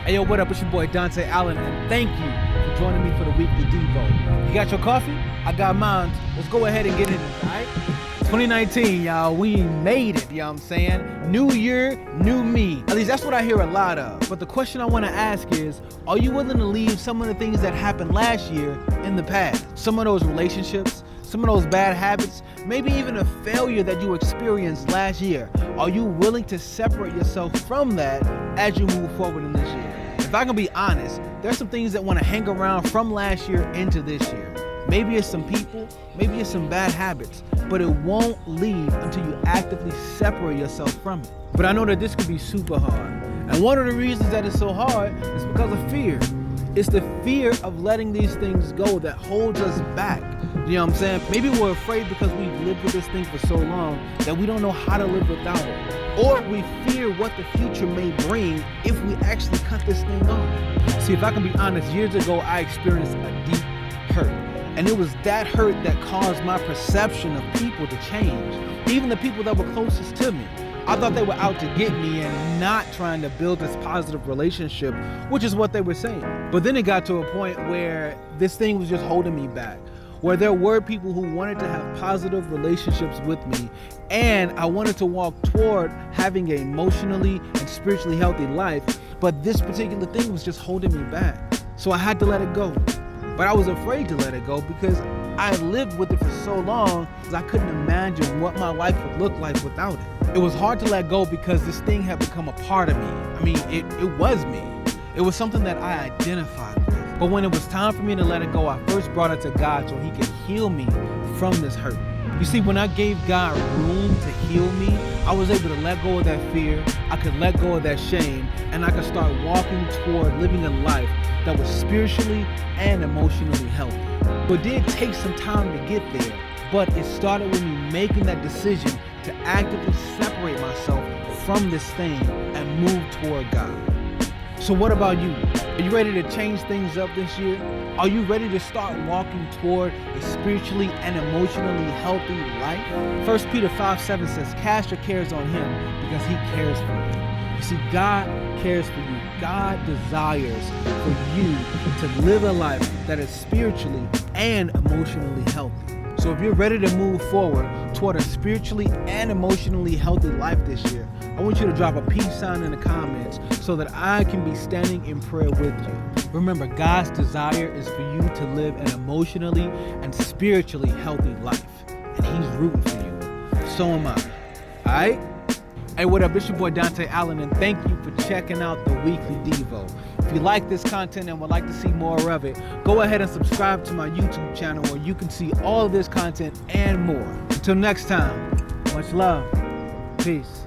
Hey, yo, what up? It's your boy Dante Allen, and thank you for joining me for the weekly Devo. You got your coffee? I got mine. Let's go ahead and get in it, all right? 2019, y'all, we made it, you know what I'm saying? New year, new me. At least that's what I hear a lot of. But the question I want to ask is, are you willing to leave some of the things that happened last year in the past? Some of those relationships, some of those bad habits, maybe even a failure that you experienced last year. Are you willing to separate yourself from that as you move forward in this year? If I can be honest, there's some things that want to hang around from last year into this year. Maybe it's some people, maybe it's some bad habits, but it won't leave until you actively separate yourself from it. But I know that this can be super hard. And one of the reasons that it's so hard is because of fear. It's the fear of letting these things go that holds us back. You know what I'm saying? Maybe we're afraid because we've lived with this thing for so long that we don't know how to live without it. Or we fear what the future may bring if we actually cut this thing off. See, if I can be honest, years ago I experienced a deep hurt. And it was that hurt that caused my perception of people to change. Even the people that were closest to me. I thought they were out to get me and not trying to build this positive relationship, which is what they were saying. But then it got to a point where this thing was just holding me back, where there were people who wanted to have positive relationships with me, and I wanted to walk toward having an emotionally and spiritually healthy life, but this particular thing was just holding me back. So I had to let it go. But I was afraid to let it go because I lived with it for so long that I couldn't imagine what my life would look like without it. It was hard to let go because this thing had become a part of me. I mean, it was me. It was something that I identified with. But when it was time for me to let it go, I first brought it to God so he could heal me from this hurt. You see, when I gave God room to heal me, I was able to let go of that fear, I could let go of that shame, and I could start walking toward living a life that was spiritually and emotionally healthy. But it did take some time to get there, but it started with me making that decision to actively separate myself from this thing and move toward God. So what about you? Are you ready to change things up this year? Are you ready to start walking toward a spiritually and emotionally healthy life? 1 Peter 5:7 says, cast your cares on him because he cares for you. You see, God cares for you. God desires for you to live a life that is spiritually and emotionally healthy. So if you're ready to move forward toward a spiritually and emotionally healthy life this year, I want you to drop a peace sign in the comments so that I can be standing in prayer with you. Remember, God's desire is for you to live an emotionally and spiritually healthy life. And he's rooting for you. So am I. All right? Hey, what up? It's your boy Dante Allen, and thank you for checking out the weekly Devo. If you like this content and would like to see more of it, go ahead and subscribe to my YouTube channel where you can see all of this content and more. Until next time, much love. Peace.